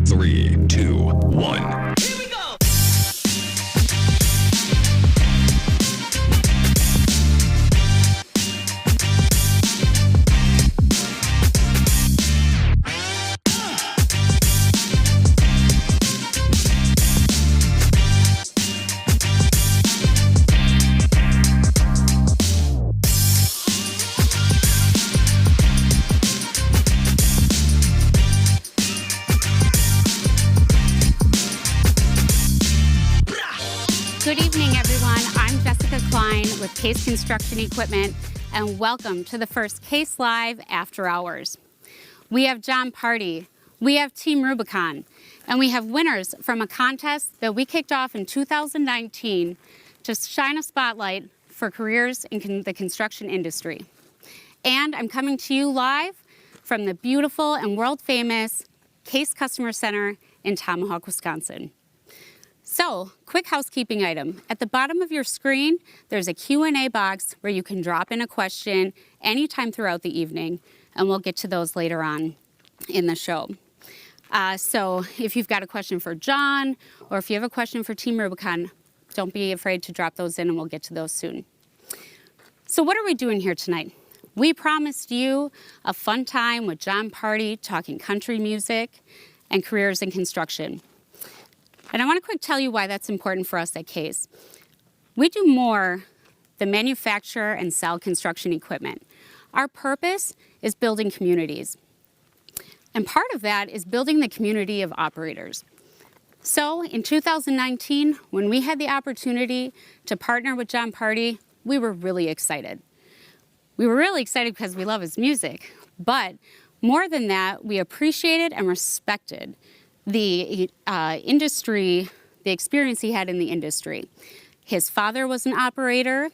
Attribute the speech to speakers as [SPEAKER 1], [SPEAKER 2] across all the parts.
[SPEAKER 1] 3, 2, 1.
[SPEAKER 2] Here we go!
[SPEAKER 3] Good evening, everyone. I'm Jessica Klein with Case Construction Equipment, and welcome to the first Case Live After Hours. We have Jon Pardi, we have Team Rubicon, and we have winners from a contest that we kicked off in 2019 to shine a spotlight for careers in the construction industry. And I'm coming to you live from the beautiful and world-famous Case Customer Center in Tomahawk, Wisconsin. So, quick housekeeping item. At the bottom of your screen, there's a Q&A box where you can drop in a question anytime throughout the evening, and we'll get to those later on in the show. So, if you've got a question for Jon, or if you have a question for Team Rubicon, don't be afraid to drop those in, and we'll get to those soon. So, what are we doing here tonight? We promised you a fun time with Jon Pardi talking country music and careers in construction. And I want to quick tell you why that's important for us at Case. We do more than manufacture and sell construction equipment. Our purpose is building communities. And part of that is building the community of operators. So in 2019, when we had the opportunity to partner with Jon Pardi, we were really excited. We were really excited because we love his music, but more than that, we appreciated and respected the industry, the experience he had in the industry. His father was an operator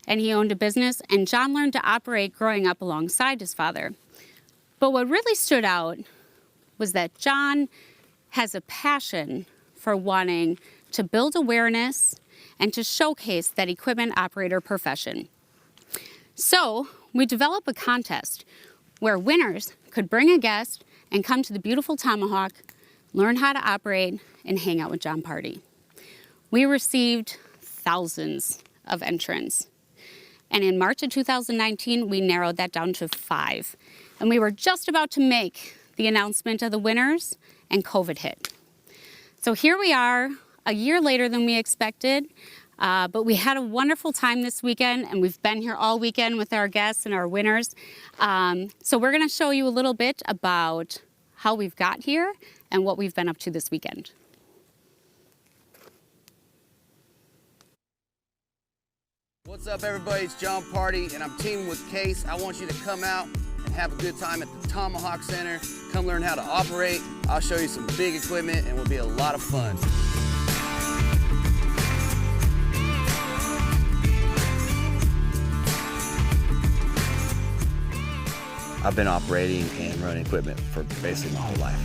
[SPEAKER 3] and he owned a business, and Jon learned to operate growing up alongside his father. But what really stood out was that Jon has a passion for wanting to build awareness and to showcase that equipment operator profession. So we developed a contest where winners could bring a guest and come to the beautiful Tomahawk, learn how to operate, and hang out with Jon Pardi. We received thousands of entrants. And in March of 2019, we narrowed that down to 5. And we were just about to make the announcement of the winners, and COVID hit. So here we are, a year later than we expected, but we had a wonderful time this weekend, and we've been here all weekend with our guests and our winners. So we're gonna show you a little bit about how we've got here and what we've been up to this weekend.
[SPEAKER 4] What's up, everybody? It's Jon Pardi, and I'm teaming with Case. I want you to come out and have a good time at the Tomahawk Center. Come learn how to operate. I'll show you some big equipment, and it will be a lot of fun. I've been operating and running equipment for basically my whole life.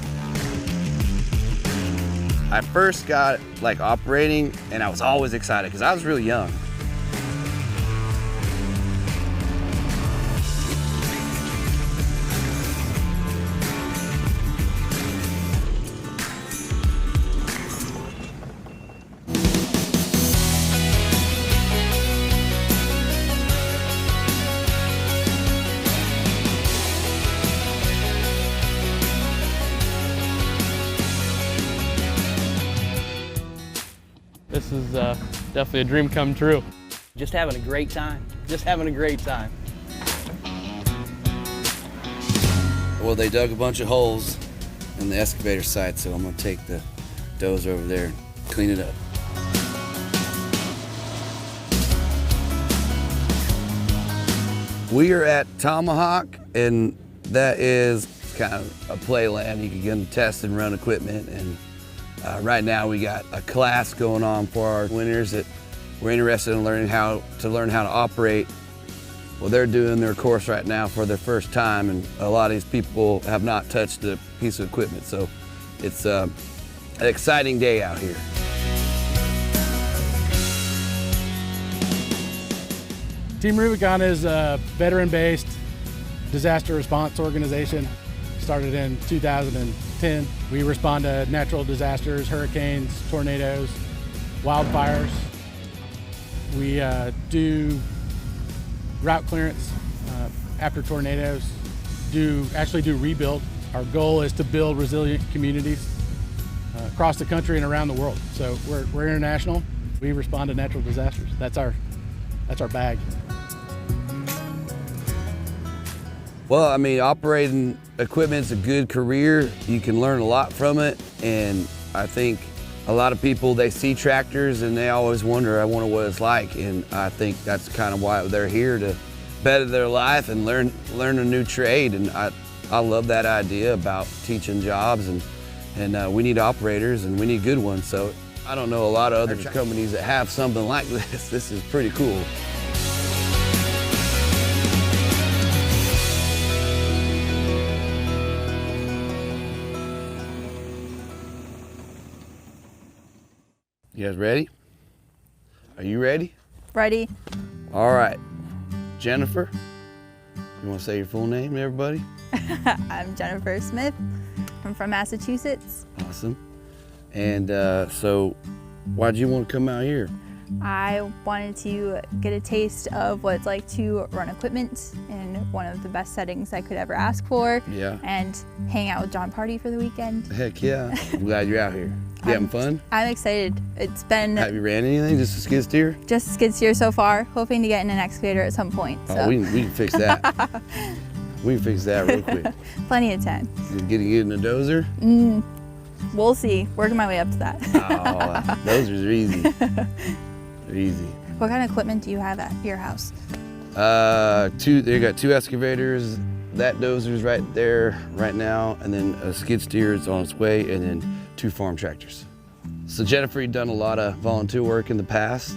[SPEAKER 4] I first got operating, and I was always excited because I was really young.
[SPEAKER 5] This is definitely a dream come true.
[SPEAKER 6] Just having a great time. Just having a great time.
[SPEAKER 4] Well, they dug a bunch of holes in the excavator site, so I'm gonna take the dozer over there and clean it up. We are at Tomahawk, and that is kind of a playland. You can get and test and run equipment, and right now we got a class going on for our winners that we're interested in learning how to operate. Well, they're doing their course right now for their first time, and a lot of these people have not touched a piece of equipment, so it's an exciting day out here.
[SPEAKER 5] Team Rubicon is a veteran-based disaster response organization. Started in 2000. 10. We respond to natural disasters, hurricanes, tornadoes, wildfires. We do route clearance after tornadoes, actually do rebuild. Our goal is to build resilient communities across the country and around the world. So we're international. We respond to natural disasters. That's our bag.
[SPEAKER 4] Well, I mean, operating equipment's a good career. You can learn a lot from it, and I think a lot of people, they see tractors and they always wonder, I wonder what it's like, and I think that's kind of why they're here, to better their life and learn a new trade. And I love that idea about teaching jobs, and we need operators and we need good ones. So I don't know a lot of other companies that have something like this. This is pretty cool. You guys ready? Are you ready?
[SPEAKER 2] Ready.
[SPEAKER 4] All right. Jennifer, you want to say your full name to everybody?
[SPEAKER 2] I'm Jennifer Smith. I'm from Massachusetts.
[SPEAKER 4] Awesome. And so why'd you want to come out here?
[SPEAKER 2] I wanted to get a taste of what it's like to run equipment in one of the best settings I could ever ask for.
[SPEAKER 4] Yeah.
[SPEAKER 2] And hang out with Jon Pardi for the weekend.
[SPEAKER 4] Heck yeah. I'm glad you're out here. You having fun?
[SPEAKER 2] I'm excited. It's been
[SPEAKER 4] Have you ran anything? Just a skid steer?
[SPEAKER 2] just skid steer so far, hoping to get in an excavator at some point.
[SPEAKER 4] Oh,
[SPEAKER 2] So
[SPEAKER 4] we can fix that. We can fix that real quick.
[SPEAKER 2] plenty of time.
[SPEAKER 4] Getting it in a dozer?
[SPEAKER 2] We'll see. Working my way up to that.
[SPEAKER 4] Oh, dozers are easy. They're easy.
[SPEAKER 2] What kind of equipment do you have at your house?
[SPEAKER 4] They got 2 excavators. That dozer's right there right now, and then a skid steer is on its way, and then 2 farm tractors. So Jennifer, you've done a lot of volunteer work in the past.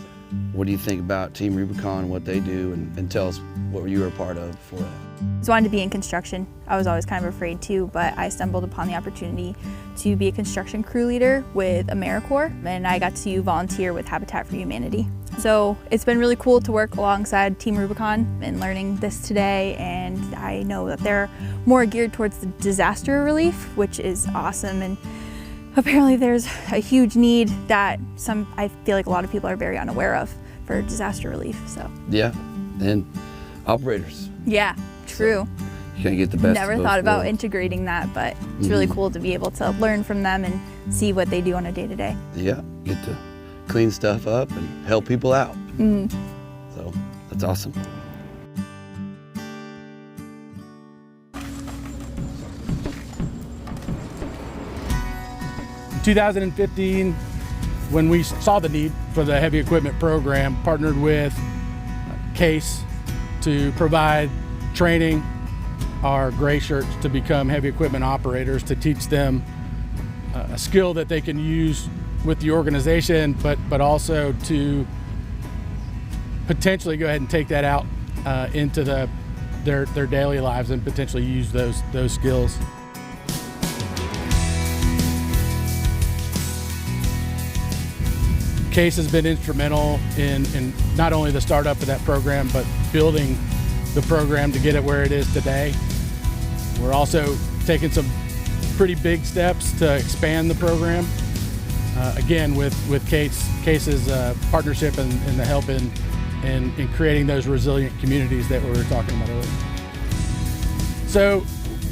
[SPEAKER 4] What do you think about Team Rubicon, what they do, and tell us what you were a part of for that?
[SPEAKER 2] I just wanted to be in construction. I was always kind of afraid too, but I stumbled upon the opportunity to be a construction crew leader with AmeriCorps, and I got to volunteer with Habitat for Humanity. So it's been really cool to work alongside Team Rubicon and learning this today, and I know that they're more geared towards the disaster relief, which is awesome. And apparently there's a huge need that I feel like a lot of people are very unaware of for disaster relief. So
[SPEAKER 4] Yeah, and operators.
[SPEAKER 2] yeah, true.
[SPEAKER 4] You can't get the best
[SPEAKER 2] Never
[SPEAKER 4] of both
[SPEAKER 2] thought about
[SPEAKER 4] worlds.
[SPEAKER 2] integrating that, but it's really cool to be able to learn from them and see what they do on a day-to-day.
[SPEAKER 4] Yeah, get to clean stuff up and help people out. So that's awesome.
[SPEAKER 5] In 2015, when we saw the need for the heavy equipment program, partnered with CASE to provide training our gray shirts to become heavy equipment operators, to teach them a skill that they can use with the organization, but also to potentially go ahead and take that out into their daily lives and potentially use those skills. CASE has been instrumental in not only the startup of that program, but building the program to get it where it is today. We're also taking some pretty big steps to expand the program. Again, with CASE's partnership and the help in creating those resilient communities that we were talking about earlier. So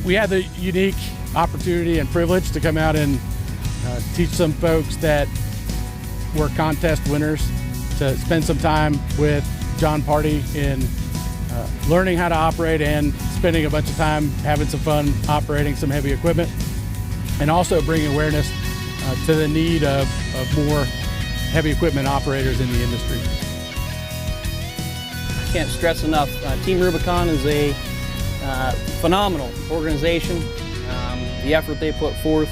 [SPEAKER 5] we had the unique opportunity and privilege to come out and teach some folks that were contest winners, to spend some time with Jon Pardi in learning how to operate and spending a bunch of time having some fun operating some heavy equipment, and also bringing awareness to the need of more heavy equipment operators in the industry.
[SPEAKER 6] Can't stress enough, Team Rubicon is a phenomenal organization. The effort they put forth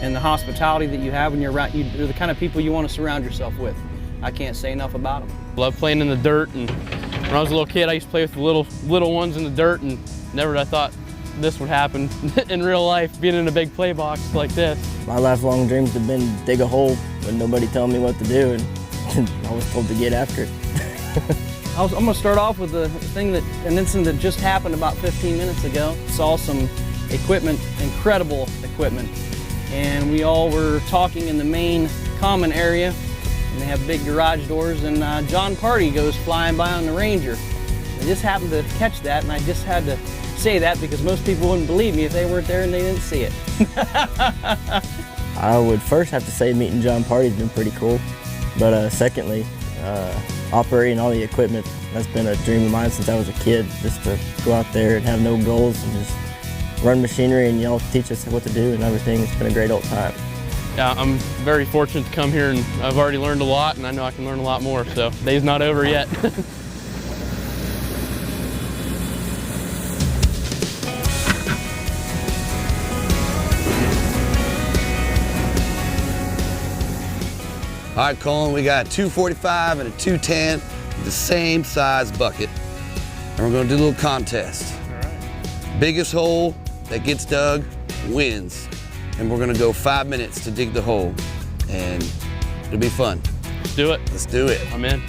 [SPEAKER 6] and the hospitality that you have when you're around, you're the kind of people you want to surround yourself with. I can't say enough about them.
[SPEAKER 5] Love playing in the dirt, and when I was a little kid, I used to play with the little ones in the dirt, and never I thought this would happen in real life, being in a big play box like this.
[SPEAKER 7] My lifelong dreams have been to dig a hole, but nobody telling me what to do, and I was told to get after it.
[SPEAKER 6] I'm going to start off with an incident that just happened about 15 minutes ago. Saw some equipment, incredible equipment, and we all were talking in the main common area, and they have big garage doors, and Jon Pardi goes flying by on the Ranger. I just happened to catch that, and I just had to say that because most people wouldn't believe me if they weren't there and they didn't see it.
[SPEAKER 7] I would first have to say meeting Jon Pardi has been pretty cool, but secondly, operating all the equipment, that's been a dream of mine since I was a kid, just to go out there and have no goals and just run machinery, and y'all teach us what to do and everything. It's been a great old time.
[SPEAKER 8] Yeah, I'm very fortunate to come here, and I've already learned a lot, and I know I can learn a lot more, so the day's not over yet.
[SPEAKER 4] All right, Colin, we got a 245 and a 210, the same size bucket. And we're gonna do a little contest.
[SPEAKER 8] All right.
[SPEAKER 4] Biggest hole that gets dug wins. And we're gonna go 5 minutes to dig the hole. And it'll be fun.
[SPEAKER 8] Let's do it.
[SPEAKER 4] Let's do it.
[SPEAKER 8] I'm in.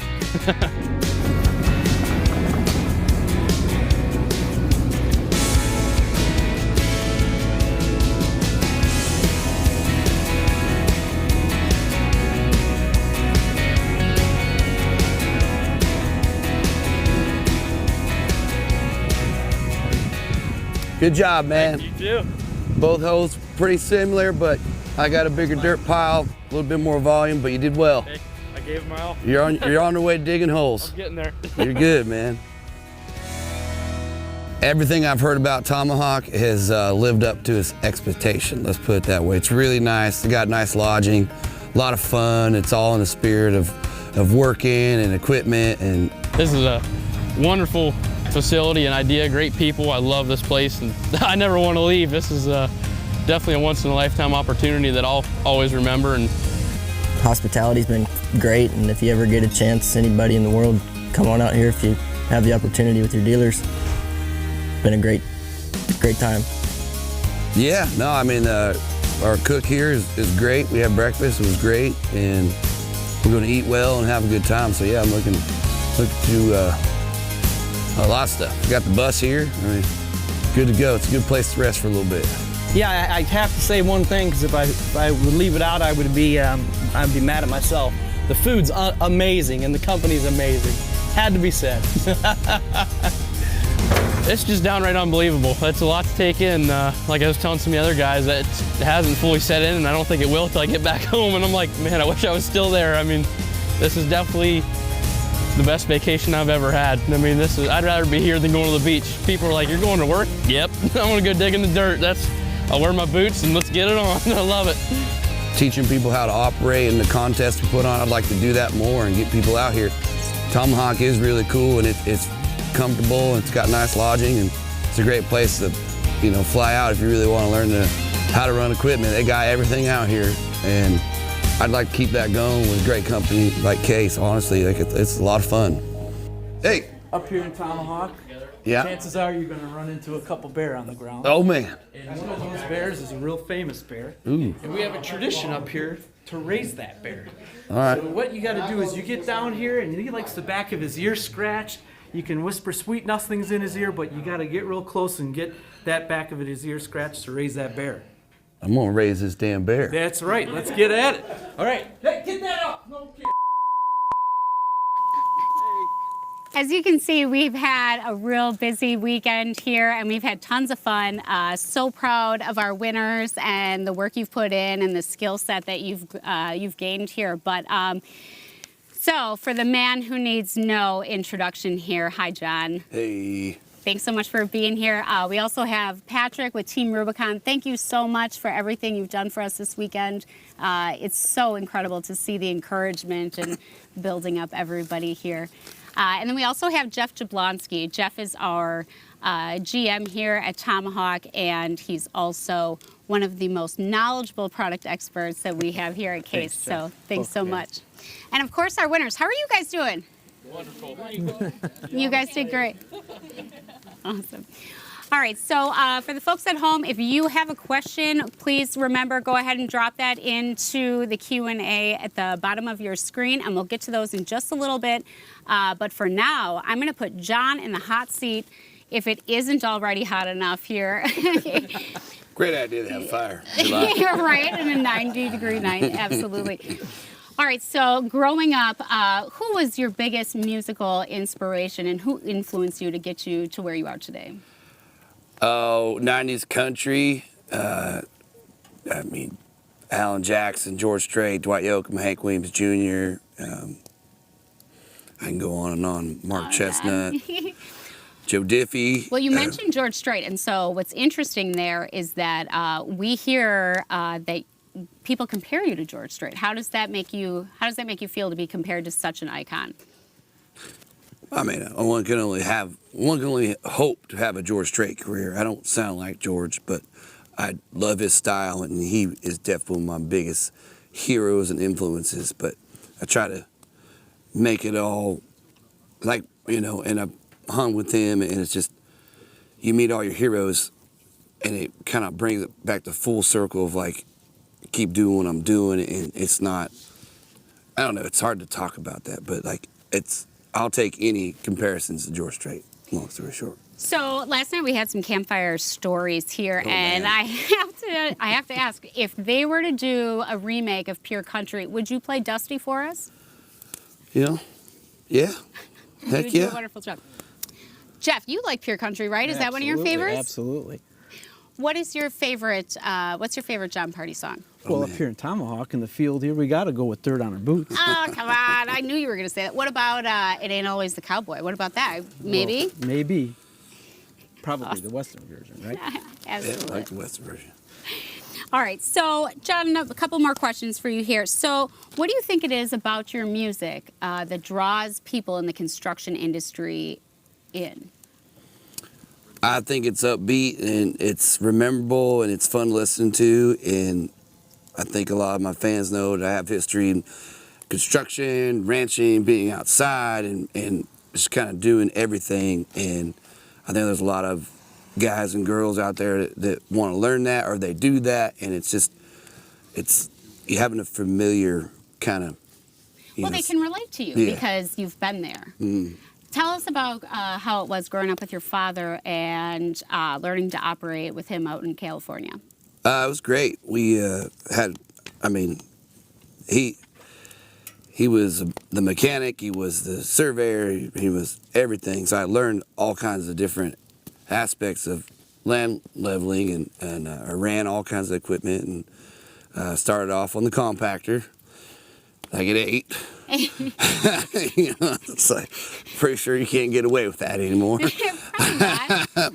[SPEAKER 4] Good job, man.
[SPEAKER 8] You too.
[SPEAKER 4] Both holes pretty similar, but I got a bigger dirt pile, a little bit more volume, but you did well.
[SPEAKER 8] Hey, I gave it my all.
[SPEAKER 4] You're on the way digging holes.
[SPEAKER 8] I'm getting there.
[SPEAKER 4] You're good, man. Everything I've heard about Tomahawk has lived up to its expectation, let's put it that way. It's really nice. They got nice lodging, a lot of fun. It's all in the spirit of working and equipment. And
[SPEAKER 8] This is a wonderful facility and idea, great people. I love this place, and I never want to leave. This is definitely a once-in-a-lifetime opportunity that I'll always remember. And
[SPEAKER 7] Hospitality's been great, and if you ever get a chance, anybody in the world, come on out here if you have the opportunity with your dealers. Been a great time.
[SPEAKER 4] yeah, no, I mean, our cook here is great. We had breakfast, it was great, and we're gonna eat well and have a good time. So yeah, I'm looking to a lot of stuff. We got the bus here. I mean, good to go. It's a good place to rest for a little bit.
[SPEAKER 6] Yeah, I have to say one thing, because if I would leave it out, I'd be mad at myself. The food's amazing, and the company's amazing. Had to be said.
[SPEAKER 8] it's just downright unbelievable. It's a lot to take in. Like I was telling some of the other guys, that it hasn't fully set in, and I don't think it will until I get back home. And I'm like, man, I wish I was still there. I mean, this is definitely the best vacation I've ever had. I mean, I'd rather be here than going to the beach. People are like, you're going to work? Yep, I'm gonna go dig in the dirt. I'll wear my boots and let's get it on. I love it.
[SPEAKER 4] Teaching people how to operate and the contests we put on, I'd like to do that more and get people out here. Tomahawk is really cool, and it's comfortable, and it's got nice lodging, and it's a great place to, fly out if you really want to learn how to run equipment. They got everything out here, and I'd like to keep that going with a great company like Case. Honestly, it's a lot of fun. Hey.
[SPEAKER 9] Up here in Tomahawk,
[SPEAKER 4] Yeah.
[SPEAKER 9] chances are you're going to run into a couple bear on the ground.
[SPEAKER 4] Oh man.
[SPEAKER 9] And one of those bears is a real famous bear.
[SPEAKER 4] Ooh.
[SPEAKER 9] And we have a tradition up here to raise that bear.
[SPEAKER 4] All right.
[SPEAKER 9] So what you got to do is you get down here, and he likes the back of his ear scratched. You can whisper sweet nothings in his ear, but you got to get real close and get that back of his ear scratched to raise that bear.
[SPEAKER 4] I'm gonna raise this damn bear.
[SPEAKER 9] That's right. Let's get at it. All right. Hey, get that up. No kidding.
[SPEAKER 3] As you can see, we've had a real busy weekend here, and we've had tons of fun. So proud of our winners and the work you've put in and the skill set that you've gained here. But so for the man who needs no introduction here, hi, Jon.
[SPEAKER 4] Hey.
[SPEAKER 3] Thanks so much for being here. We also have Patrick with Team Rubicon. Thank you so much for everything you've done for us this weekend. It's so incredible to see the encouragement and building up everybody here. And then we also have Jeff Jablonski. Jeff is our GM here at Tomahawk, and he's also one of the most knowledgeable product experts that we have here at Case. So thanks so much. And of course, our winners. How are you guys doing?
[SPEAKER 8] Wonderful.
[SPEAKER 3] You guys did great. Awesome. All right, so for the folks at home, if you have a question, please remember, go ahead and drop that into the Q&A at the bottom of your screen, and we'll get to those in just a little bit. But for now, I'm going to put Jon in the hot seat, if it isn't already hot enough here.
[SPEAKER 4] Great idea to have fire.
[SPEAKER 3] You're right, in a 90-degree night, absolutely. All right, so growing up, who was your biggest musical inspiration and who influenced you to get you to where you are today?
[SPEAKER 4] Oh, 90s country. I mean, Alan Jackson, George Strait, Dwight Yoakam, Hank Williams Jr. I can go on and on. Mark Chestnut, Joe Diffie.
[SPEAKER 3] Well, you mentioned George Strait, and so what's interesting there is that we hear that people compare you to George Strait. How does that make you feel to be compared to such an icon?
[SPEAKER 4] I mean, one can only hope to have a George Strait career. I don't sound like George, but I love his style, and he is definitely one of my biggest heroes and influences. But I try to make it all like, you know, and I hung with him, and it's just, you meet all your heroes, and it kind of brings it back to full circle of like, keep doing what I'm doing, and it's not, I don't know, it's hard to talk about that, but like, I'll take any comparisons to George Strait, long story short.
[SPEAKER 3] So last night we had some campfire stories here, and I have to ask, if they were to do a remake of Pure Country, would you play Dusty for us?
[SPEAKER 4] You know, yeah, heck
[SPEAKER 3] You do
[SPEAKER 4] yeah.
[SPEAKER 3] a wonderful job. Jeff, you like Pure Country, right? Is that one of your favorites?
[SPEAKER 6] Absolutely.
[SPEAKER 3] What is your favorite? What's your favorite Jon Pardi song?
[SPEAKER 6] Well, up here in Tomahawk in the field here, we got to go with Dirt on Our Boots.
[SPEAKER 3] Oh, come on. I knew you were going to say that. What about It Ain't Always the Cowboy? What about that? Maybe?
[SPEAKER 6] Well, maybe. Probably the Western version, right?
[SPEAKER 3] Absolutely.
[SPEAKER 4] Yeah, I like the Western version.
[SPEAKER 3] All right. So, John, a couple more questions for you here. So, what do you think it is about your music that draws people in the construction industry in?
[SPEAKER 4] I think it's upbeat, and it's memorable, and it's fun to listen to, and I think a lot of my fans know that I have history in construction, ranching, being outside, and just kind of doing everything. And I think there's a lot of guys and girls out there that want to learn that, or they do that, and it's you having a familiar kind of.
[SPEAKER 3] Well, they can relate to you because you've been there. Tell us about how it was growing up with your father and learning to operate with him out in California.
[SPEAKER 4] It was great. We had, I mean, he was the mechanic, he was the surveyor, he was everything. So I learned all kinds of different aspects of land leveling, and I ran all kinds of equipment, and started off on the compactor, like at 8. You know, it's like, pretty sure you can't get away with that anymore.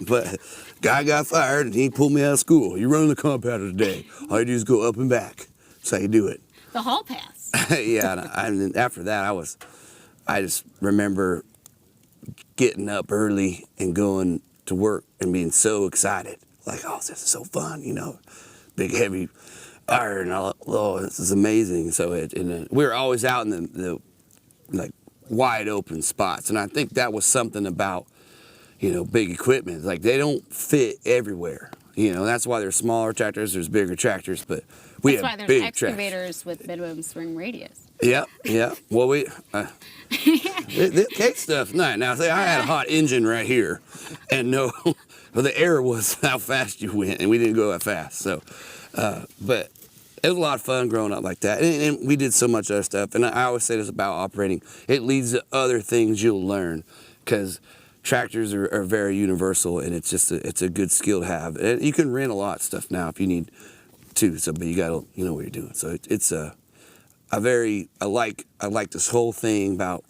[SPEAKER 4] But guy got fired, and he pulled me out of school. You run the compactor today. All you do is go up and back. That's how you do it.
[SPEAKER 3] The hall pass.
[SPEAKER 4] Yeah, and after that, I just remember getting up early and going to work and being so excited. Like, oh, this is so fun, you know, big, heavy iron. Oh, this is amazing. So we were always out in the like wide open spots, and I think that was something about, you know, big equipment. Like, they don't fit everywhere. You know, that's why there's smaller tractors, there's bigger tractors, but we have big tractors. That's why there's
[SPEAKER 3] excavators with minimum swing radius.
[SPEAKER 4] Yeah. Well, the cake stuff's nice. Now, say I had a hot engine right here, and well, the error was how fast you went, and we didn't go that fast. So, but it was a lot of fun growing up like that, and we did so much other stuff. And I always say this about operating: it leads to other things you'll learn, because tractors are very universal, and it's a good skill to have. And you can rent a lot of stuff now if you need to. So, but you gotta know what you're doing. So I like this whole thing about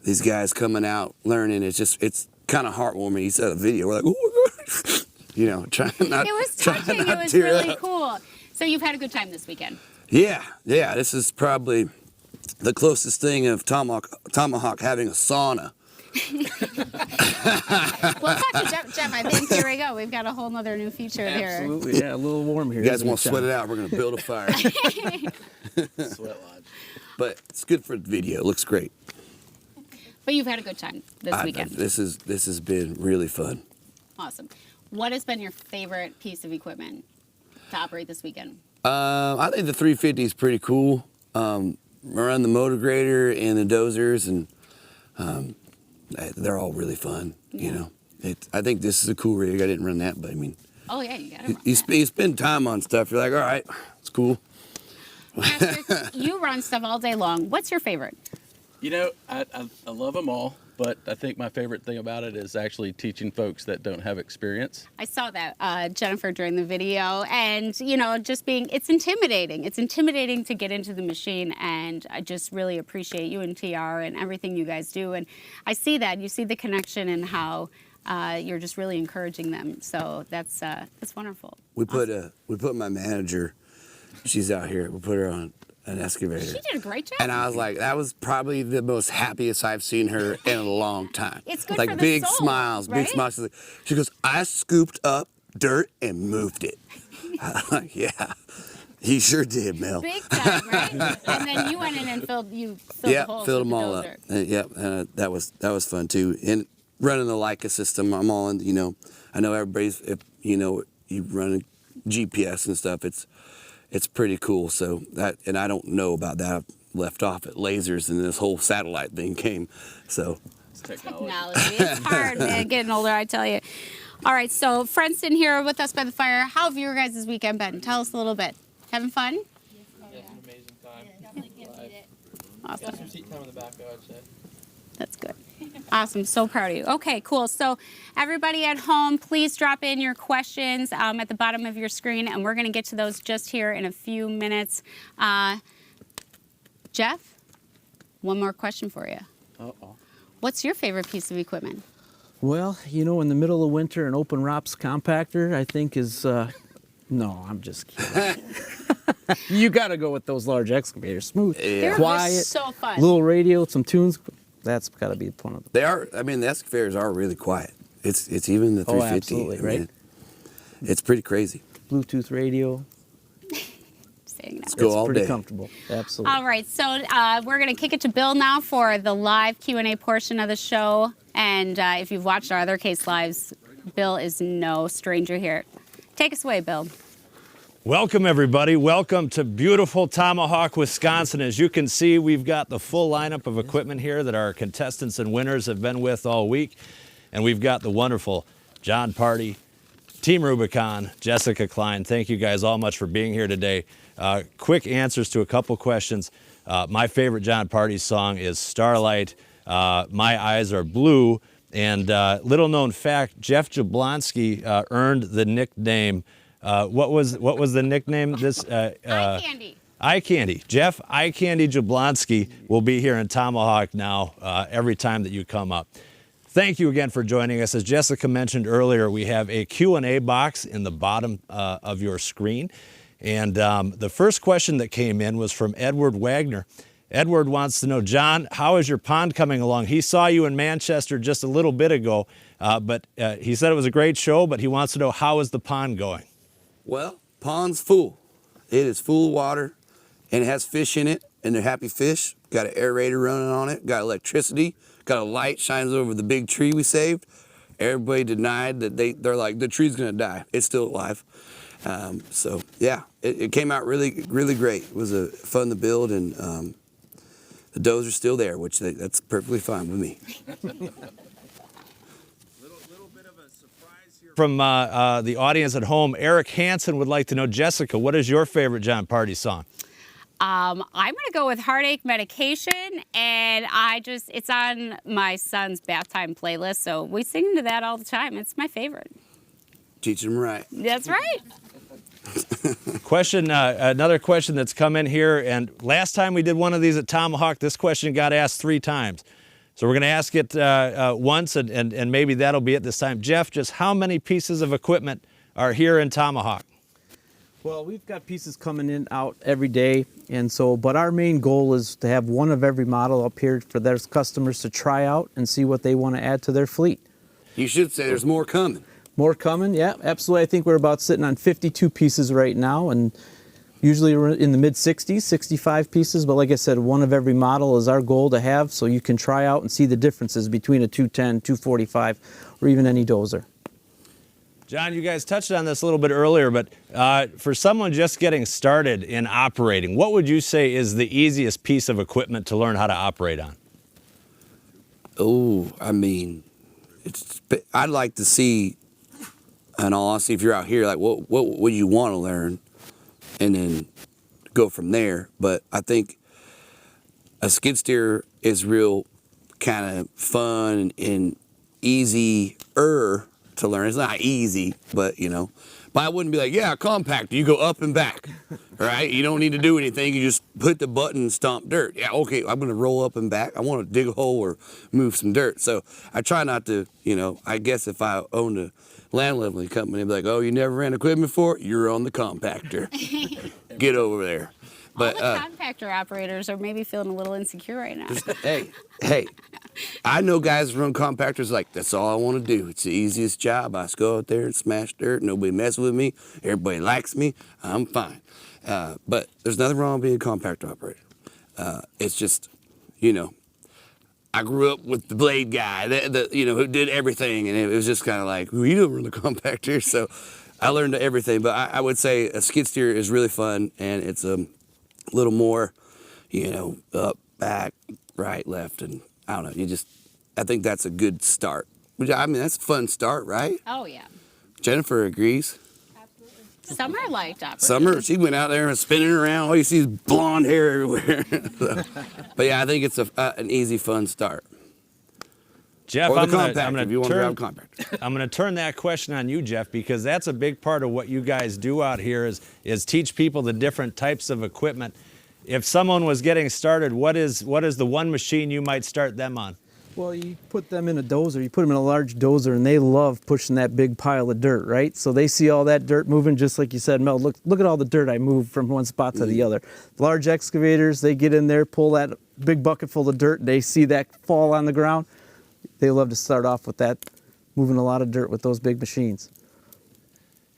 [SPEAKER 4] these guys coming out learning. It's kind of heartwarming. You saw the video, we're like, oh my gosh, you know, trying not.
[SPEAKER 3] It was touching. It was really cool. So you've had a good time this weekend. Yeah.
[SPEAKER 4] This is probably the closest thing of Tomahawk having a sauna.
[SPEAKER 3] We'll talk to Jeff. I think here we go. We've got a whole nother new feature here.
[SPEAKER 6] Absolutely, yeah, a little warm here.
[SPEAKER 4] You guys want to sweat it out? We're going to build a fire.
[SPEAKER 6] Sweat lodge.
[SPEAKER 4] But it's good for the video. It looks great.
[SPEAKER 3] But you've had a good time this weekend.
[SPEAKER 4] This has been really fun.
[SPEAKER 3] Awesome. What has been your favorite piece of equipment to operate this weekend?
[SPEAKER 4] I think the 350 is pretty cool. I run the motor grader and the dozers, and they're all really fun.
[SPEAKER 3] Yeah.
[SPEAKER 4] You know, I think this is a cool rig. I didn't run that, but I mean,
[SPEAKER 3] Oh yeah, you got to.
[SPEAKER 4] You spend time on stuff. You're like, all right, it's cool.
[SPEAKER 3] Pastor, you run stuff all day long. What's your favorite?
[SPEAKER 10] You know, I love them all, but I think my favorite thing about it is actually teaching folks that don't have experience.
[SPEAKER 3] I saw that, Jennifer, during the video, and, you know, just being, it's intimidating. It's intimidating to get into the machine, and I just really appreciate you and TR and everything you guys do. And I see that. You see the connection and how you're just really encouraging them. So that's wonderful.
[SPEAKER 4] We put my manager, she's out here, we put her on an excavator.
[SPEAKER 3] She did a great job.
[SPEAKER 4] And I was like, that was probably the most happiest I've seen her in a long time.
[SPEAKER 3] It's good
[SPEAKER 4] like
[SPEAKER 3] for the
[SPEAKER 4] big
[SPEAKER 3] soul,
[SPEAKER 4] smiles,
[SPEAKER 3] right?
[SPEAKER 4] big smiles. She goes, I scooped up dirt and moved it. I'm like, yeah, he sure did, Mel.
[SPEAKER 3] Big time, right? And then you went in and filled the holes
[SPEAKER 4] filled
[SPEAKER 3] with
[SPEAKER 4] them
[SPEAKER 3] the
[SPEAKER 4] all
[SPEAKER 3] dozer.
[SPEAKER 4] up. That was fun too. And running the Leica system, I'm all in. You know, I know everybody's. If you know, you run a GPS and stuff. It's pretty cool. So that, and I don't know about that. I've left off at lasers, and this whole satellite thing came. So
[SPEAKER 3] technology. It's hard, man. Getting older, I tell you. All right, so Friendston here with us by the fire. How have your guys' weekend been? Tell us a little bit. Having fun?
[SPEAKER 8] Yes, an amazing time.
[SPEAKER 3] Awesome.
[SPEAKER 8] Got some seat time in the back, though, I'd say.
[SPEAKER 3] That's good. Awesome. So proud of you. Okay, cool. So everybody at home, please drop in your questions at the bottom of your screen, and we're going to get to those just here in a few minutes. Jeff, one more question for you.
[SPEAKER 6] Uh-oh.
[SPEAKER 3] What's your favorite piece of equipment?
[SPEAKER 6] Well, you know, in the middle of winter, an open ROPS compactor, I think is, no, I'm just kidding. You got to go with those large excavators. Smooth,
[SPEAKER 3] They're
[SPEAKER 6] quiet,
[SPEAKER 3] so fun.
[SPEAKER 6] little radio, some tunes. That's got to be one of them.
[SPEAKER 4] they are. I mean, the excavators are really quiet. It's even the 350.
[SPEAKER 6] Absolutely,
[SPEAKER 4] I mean,
[SPEAKER 6] right?
[SPEAKER 4] It's pretty crazy.
[SPEAKER 6] Bluetooth radio.
[SPEAKER 3] Saying that.
[SPEAKER 4] Let's go all
[SPEAKER 6] Pretty
[SPEAKER 4] day.
[SPEAKER 6] comfortable. Absolutely.
[SPEAKER 3] All right, so we're going to kick it to Bill now for the live Q&A portion of the show. And if you've watched our other case lives, Bill is no stranger here. Take us away, Bill.
[SPEAKER 11] Welcome, everybody. Welcome to beautiful Tomahawk, Wisconsin. As you can see, we've got the full lineup of equipment here that our contestants and winners have been with all week. And we've got the wonderful Jon Pardi, Team Rubicon, Jessica Klein. Thank you guys all much for being here today. Quick answers to a couple questions. My favorite Jon Pardi song is Starlight. My Eyes Are Blue. And little known fact, Jeff Jablonski earned the nickname. What was the nickname?
[SPEAKER 3] Eye candy.
[SPEAKER 11] Eye Candy. Jeff Eye Candy Jablonski will be here in Tomahawk now every time that you come up. Thank you again for joining us. As Jessica mentioned earlier, we have a Q&A box in the bottom of your screen. And the first question that came in was from Edward Wagner. Edward wants to know, John, how is your pond coming along? He saw you in Manchester just a little bit ago, but he said it was a great show, but he wants to know, how is the pond going?
[SPEAKER 4] Well, pond's full. It is full of water, and it has fish in it, and they're happy fish. Got an aerator running on it, got electricity, got a light shines over the big tree we saved. Everybody denied that they're like, the tree's gonna die. It's still alive. So yeah, it came out really, really great. It was fun to build, and the dozer's still there, which that's perfectly fine with me.
[SPEAKER 11] From the audience at home, Eric Hansen would like to know, Jessica, what is your favorite Jon Pardi song?
[SPEAKER 3] I'm going to go with Heartache Medication, and it's on my son's bath time playlist, so we sing to that all the time. It's my favorite.
[SPEAKER 4] Teach them right.
[SPEAKER 3] That's right.
[SPEAKER 11] Question, another question that's come in here, and last time we did one of these at Tomahawk, this question got asked 3 times. So we're going to ask it once, and maybe that'll be it this time. Jeff, just how many pieces of equipment are here in Tomahawk?
[SPEAKER 6] Well, we've got pieces coming in out every day, and so, but our main goal is to have one of every model up here for their customers to try out and see what they want to add to their fleet.
[SPEAKER 4] You should say there's more coming.
[SPEAKER 6] More coming, yeah, absolutely. I think we're about sitting on 52 pieces right now, and usually we're in the mid-60s, 65 pieces, but like I said, one of every model is our goal to have, so you can try out and see the differences between a 210, 245, or even any dozer.
[SPEAKER 11] John, you guys touched on this a little bit earlier, but for someone just getting started in operating, what would you say is the easiest piece of equipment to learn how to operate on?
[SPEAKER 4] Oh, I mean, I'd like to see in all honesty, if you're out here, like what would you want to learn, and then go from there. But I think a skid steer is real kind of fun and easier to learn. It's not easy, but you know. But I wouldn't be like, yeah, compactor, you go up and back, right? You don't need to do anything. You just hit the button and stomp dirt. Yeah, okay, I'm gonna roll up and back. I wanna dig a hole or move some dirt. So I try not to, you know, I guess if I owned a land leveling company, I'd be like, oh, you never ran equipment before? You're on the compactor. Get over there. But
[SPEAKER 3] all the compactor operators are maybe feeling a little insecure right now.
[SPEAKER 4] hey, I know guys that run compactors like, that's all I want to do. It's the easiest job. I just go out there and smash dirt. Nobody messes with me. Everybody likes me. I'm fine. But there's nothing wrong with being a compactor operator. It's just, you know, I grew up with the blade guy, you know, who did everything, and it was just kind of like, well, you don't run the compactor. So I learned everything. But I would say a skid steer is really fun, and it's a little more, you know, up, back, right, left, and I don't know. I think that's a good start. I mean, that's a fun start, right?
[SPEAKER 3] Oh, yeah.
[SPEAKER 4] Jennifer agrees.
[SPEAKER 3] Summer liked operating.
[SPEAKER 4] Summer, she went out there and was spinning around. All you see is blonde hair everywhere. But yeah, I think it's an easy, fun start.
[SPEAKER 11] Jeff,
[SPEAKER 4] or
[SPEAKER 11] I'm
[SPEAKER 4] the
[SPEAKER 11] going
[SPEAKER 4] compactor, if you want to drive compactor.
[SPEAKER 11] I'm going to turn that question on you, Jeff, because that's a big part of what you guys do out here is teach people the different types of equipment. If someone was getting started, what is the one machine you might start them on?
[SPEAKER 12] Well, you put them in a dozer, you put them in a large dozer, and they love pushing that big pile of dirt, right? So they see all that dirt moving, just like you said, Mel, look at all the dirt I moved from one spot to the other. Large excavators, they get in there, pull that big bucket full of dirt, they see that fall on the ground. They love to start off with that, moving a lot of dirt with those big machines.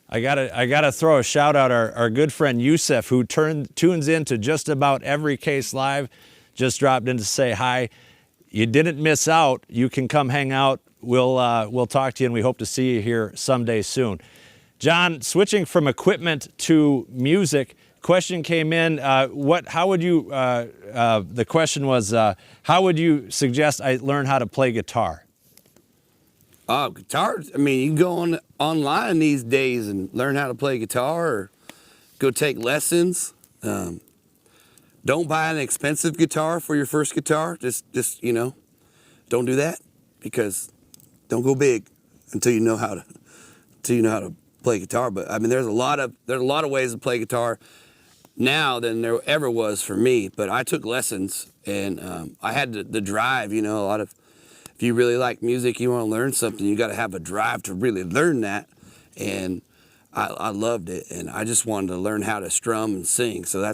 [SPEAKER 11] I gotta throw a shout out our good friend Yusef, who tunes into just about every Case Live, just dropped in to say hi. You didn't miss out. You can come hang out. We'll talk to you, and we hope to see you here someday soon. Jon, switching from equipment to music, question came in. How would you? The question was, how would you suggest I learn how to play guitar?
[SPEAKER 4] Guitar. I mean, you can go online these days and learn how to play guitar, or go take lessons. Don't buy an expensive guitar for your first guitar. Just you know, don't do that, because don't go big until you know how to play guitar. But I mean, there's a lot of ways to play guitar now than there ever was for me. But I took lessons, and I had the drive. You know, if you really like music, you want to learn something, you got to have a drive to really learn that. And I loved it, and I just wanted to learn how to strum and sing. So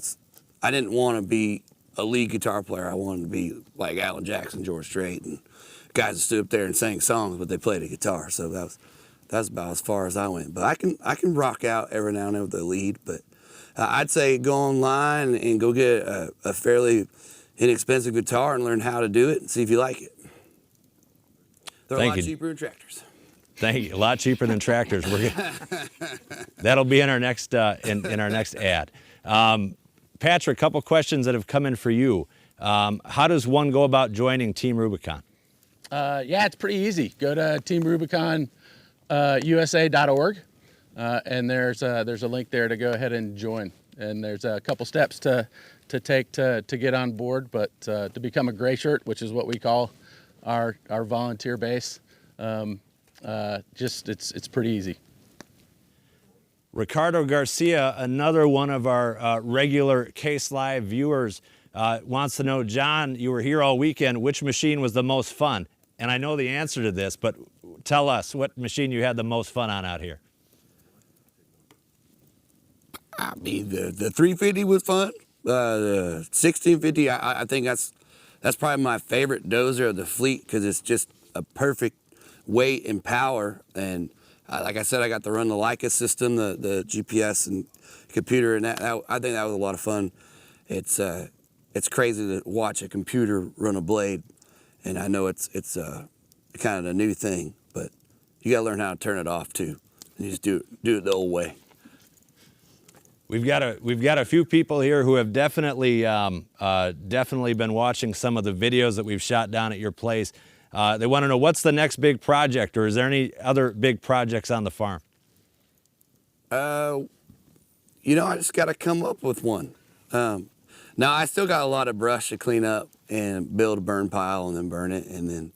[SPEAKER 4] I didn't want to be a lead guitar player. I wanted to be like Alan Jackson, George Strait, and guys that stood up there and sang songs, but they played a guitar. So that's about as far as I went. But I can rock out every now and then with the lead. But I'd say go online and go get a fairly inexpensive guitar and learn how to do it and see if you like it. They're a lot cheaper than tractors.
[SPEAKER 11] Thank you. A lot cheaper than tractors. That'll be in our next in our next ad. Patrick, a couple questions that have come in for you. How does one go about joining Team Rubicon?
[SPEAKER 10] Yeah, it's pretty easy. Go to teamrubiconusa.org, and there's a link there to go ahead and join. And there's a couple steps to take to get on board, but to become a gray shirt, which is what we call our volunteer base, it's pretty easy.
[SPEAKER 11] Ricardo Garcia, another one of our regular Case Live viewers, wants to know, Jon, you were here all weekend. Which machine was the most fun? And I know the answer to this, but tell us what machine you had the most fun on out here.
[SPEAKER 4] I mean, the 350 was fun. The 1650, I think that's probably my favorite dozer of the fleet, because it's just a perfect weight and power. And like I said, I got to run the Leica system, the GPS and computer, and I think that was a lot of fun. It's crazy to watch a computer run a blade, and I know it's kind of a new thing, but you got to learn how to turn it off too, and you just do it the old way.
[SPEAKER 11] We've got a few people here who have definitely been watching some of the videos that we've shot down at your place. They want to know, what's the next big project, or is there any other big projects on the farm?
[SPEAKER 4] You know, I just got to come up with one. Now, I still got a lot of brush to clean up and build a burn pile and then burn it. And then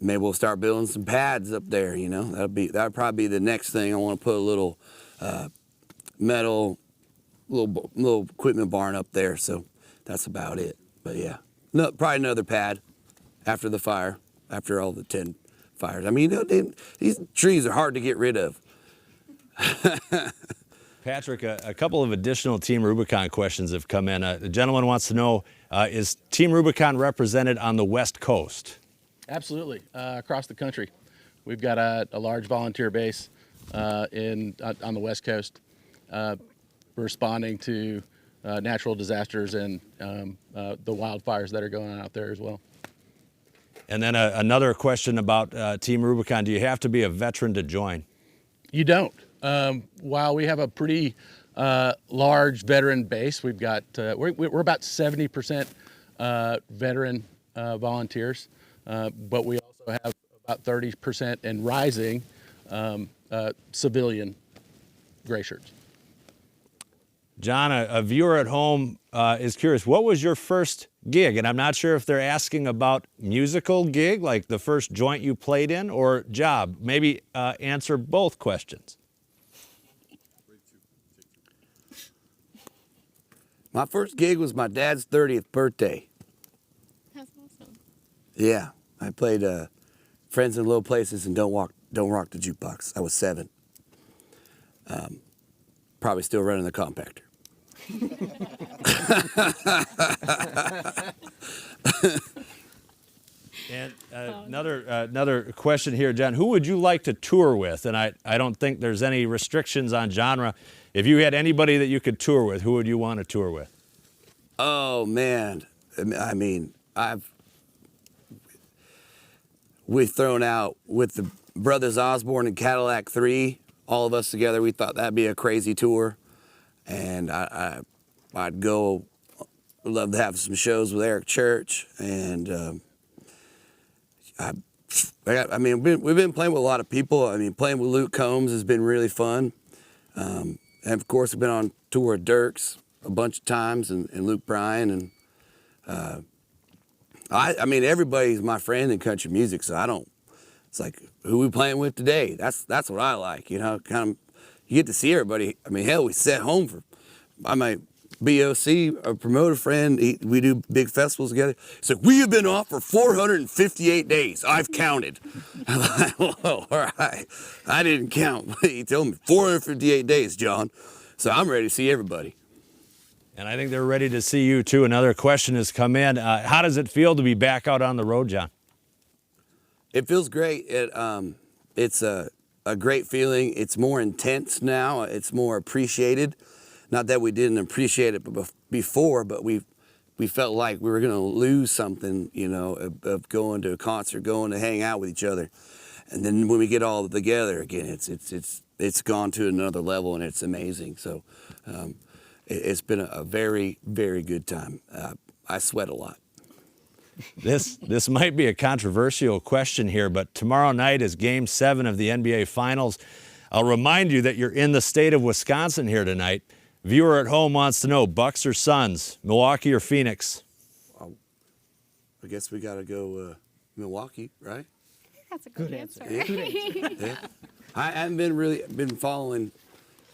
[SPEAKER 4] maybe we'll start building some pads up there, you know. That'd probably be the next thing. I want to put a little metal, little equipment barn up there. So that's about it. But yeah, no, probably another pad after the fire, after all the 10 fires. I mean, you know, these trees are hard to get rid of.
[SPEAKER 11] Patrick, a couple of additional Team Rubicon questions have come in. The gentleman wants to know, is Team Rubicon represented on the West Coast?
[SPEAKER 10] Absolutely, across the country. We've got a large volunteer base on the West Coast, responding to natural disasters and the wildfires that are going on out there as well.
[SPEAKER 11] And then another question about Team Rubicon. Do you have to be a veteran to join?
[SPEAKER 10] You don't. While we have a pretty large veteran base, we've got we're about 70% veteran volunteers, but we also have about 30% and rising civilian gray shirts.
[SPEAKER 11] John, a viewer at home is curious, what was your first gig? And I'm not sure if they're asking about musical gig, like the first joint you played in, or job. Maybe answer both questions.
[SPEAKER 4] My first gig was my dad's 30th birthday.
[SPEAKER 3] That's awesome.
[SPEAKER 4] Yeah, I played Friends in Low Places and Don't Rock the Jukebox. I was 7. Probably still running the compactor.
[SPEAKER 11] And another question here, John. Who would you like to tour with? And I don't think there's any restrictions on genre. If you had anybody that you could tour with, who would you want to tour with?
[SPEAKER 4] Oh, man. I mean, we've thrown out with the Brothers Osborne and Cadillac 3, all of us together. We thought that'd be a crazy tour. And I'd go, love to have some shows with Eric Church. And I mean, we've been playing with a lot of people. I mean, playing with Luke Combs has been really fun. And of course, we've been on tour with Dirks a bunch of times, and Luke Bryan, and I mean, everybody's my friend in country music, so I don't. It's like, who we playing with today? That's what I like, you know. Kind of, you get to see everybody. I mean, hell, we sat home for. I might BOC, a promoter friend. We do big festivals together. So we have been off for 458 days. I've counted. I'm like, whoa, all right. I didn't count. He told me 458 days, John. So I'm ready to see everybody.
[SPEAKER 11] And I think they're ready to see you too. Another question has come in. How does it feel to be back out on the road, John?
[SPEAKER 4] It feels great. It's a great feeling. It's more intense now. It's more appreciated. Not that we didn't appreciate it before, but we felt like we were going to lose something, you know, of going to a concert, going to hang out with each other. And then when we get all together again, it's gone to another level, and it's amazing. So it's been a very, very good time. I sweat a lot.
[SPEAKER 11] This might be a controversial question here, but tomorrow night is Game 7 of the NBA Finals. I'll remind you that you're in the state of Wisconsin here tonight. Viewer at home wants to know, Bucks or Suns, Milwaukee or Phoenix?
[SPEAKER 4] I guess we got to go Milwaukee, right?
[SPEAKER 3] That's a good answer.
[SPEAKER 4] Yeah. Yeah. I haven't been following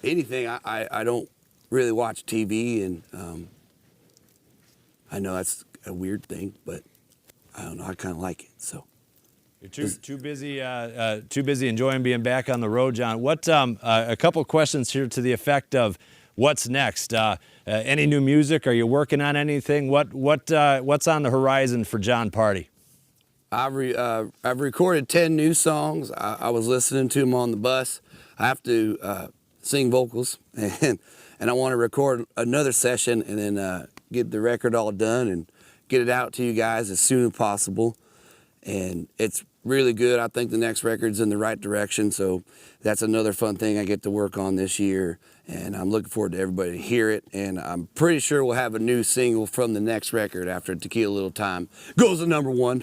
[SPEAKER 4] anything. I don't really watch TV, and I know that's a weird thing, but I don't know. I kind of like it. So
[SPEAKER 11] you're too busy enjoying being back on the road, John. What a couple questions here to the effect of what's next? Any new music? Are you working on anything? What's on the horizon for Jon Pardi?
[SPEAKER 4] I've recorded 10 new songs. I was listening to them on the bus. I have to sing vocals, and I want to record another session and then get the record all done and get it out to you guys as soon as possible. And it's really good. I think the next record's in the right direction, so that's another fun thing I get to work on this year, and I'm looking forward to everybody to hear it. And I'm pretty sure we'll have a new single from the next record after Tequila Little Time goes to #1.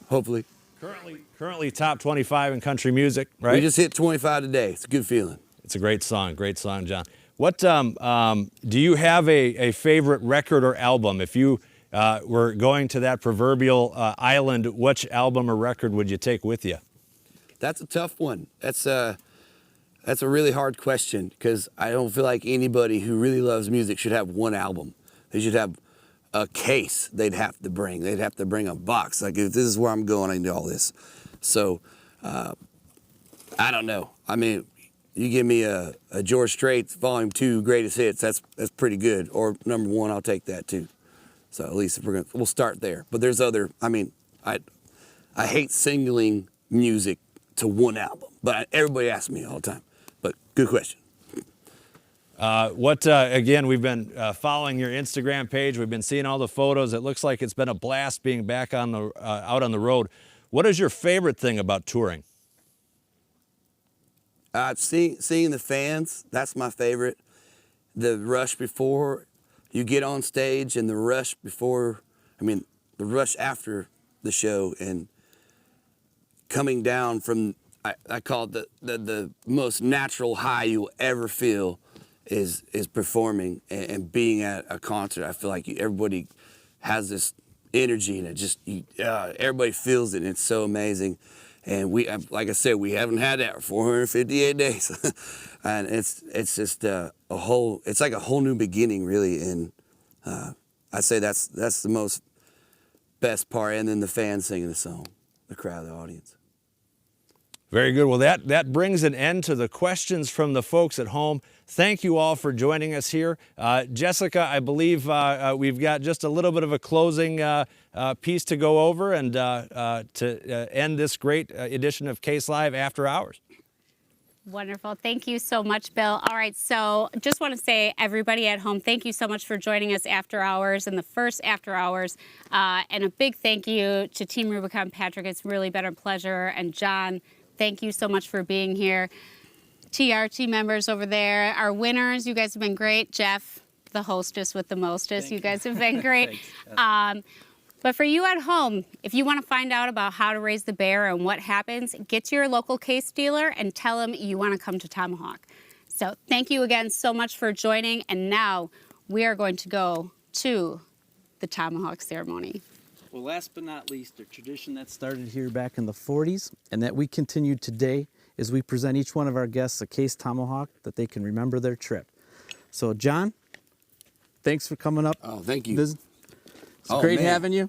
[SPEAKER 4] Hopefully.
[SPEAKER 11] Currently top 25 in country music, right?
[SPEAKER 4] We just hit 25 today. It's a good feeling.
[SPEAKER 11] It's a great song, John. What do you have a favorite record or album? If you were going to that proverbial island, which album or record would you take with you?
[SPEAKER 4] That's a tough one. That's a really hard question because I don't feel like anybody who really loves music should have one album. They should have a case they'd have to bring. They'd have to bring a box. Like, if this is where I'm going, I need all this. So, I don't know. I mean, you give me a George Strait's Volume 2 Greatest Hits, that's pretty good. Or number 1, I'll take that too. So at least we'll start there. But there's other, I mean, I hate singling music to one album, but everybody asks me all the time. But good question.
[SPEAKER 11] Again, we've been following your Instagram page. We've been seeing all the photos. It looks like it's been a blast being back on the out on the road. What is your favorite thing about touring?
[SPEAKER 4] Seeing the fans, that's my favorite. The rush before you get on stage and the rush before, the rush after the show and coming down from, I call it the most natural high you'll ever feel is performing and being at a concert. I feel like everybody has this energy and it just, everybody feels it and it's so amazing. And like I said, we haven't had that for 458 days. And it's just it's like a whole new beginning, really. And I say that's the most best part. And then the fans singing the song, the crowd, the audience.
[SPEAKER 11] Very good. Well, that brings an end to the questions from the folks at home. Thank you all for joining us here. Jessica, I believe we've got just a little bit of a closing piece to go over and to end this great edition of Case Live After Hours.
[SPEAKER 3] Wonderful. Thank you so much, Bill. All right, so just want to say, everybody at home, thank you so much for joining us after hours and the first after hours. And a big thank you to Team Rubicon. Patrick, it's really been a pleasure. And John, thank you so much for being here. TRT members over there, our winners, you guys have been great. Jeff, the hostess with the mostest, you guys have been great. But for you at home, if you want to find out about how to raise the bear and what happens, get to your local case dealer and tell them you want to come to Tomahawk. So thank you again so much for joining. And now we are going to go to the Tomahawk ceremony.
[SPEAKER 12] Well, last but not least, a tradition that started here back in the 40s and that we continued today is we present each one of our guests a case tomahawk that they can remember their trip. So, John, thanks for coming up.
[SPEAKER 4] Oh, thank you.
[SPEAKER 12] It's great having you.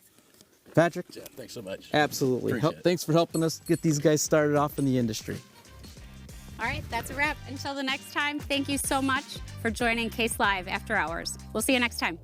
[SPEAKER 12] Patrick?
[SPEAKER 10] Yeah, thanks so much.
[SPEAKER 12] Absolutely. Thanks for helping us get these guys started off in the industry.
[SPEAKER 3] All right, that's a wrap. Until the next time, thank you so much for joining Case Live After Hours. We'll see you next time.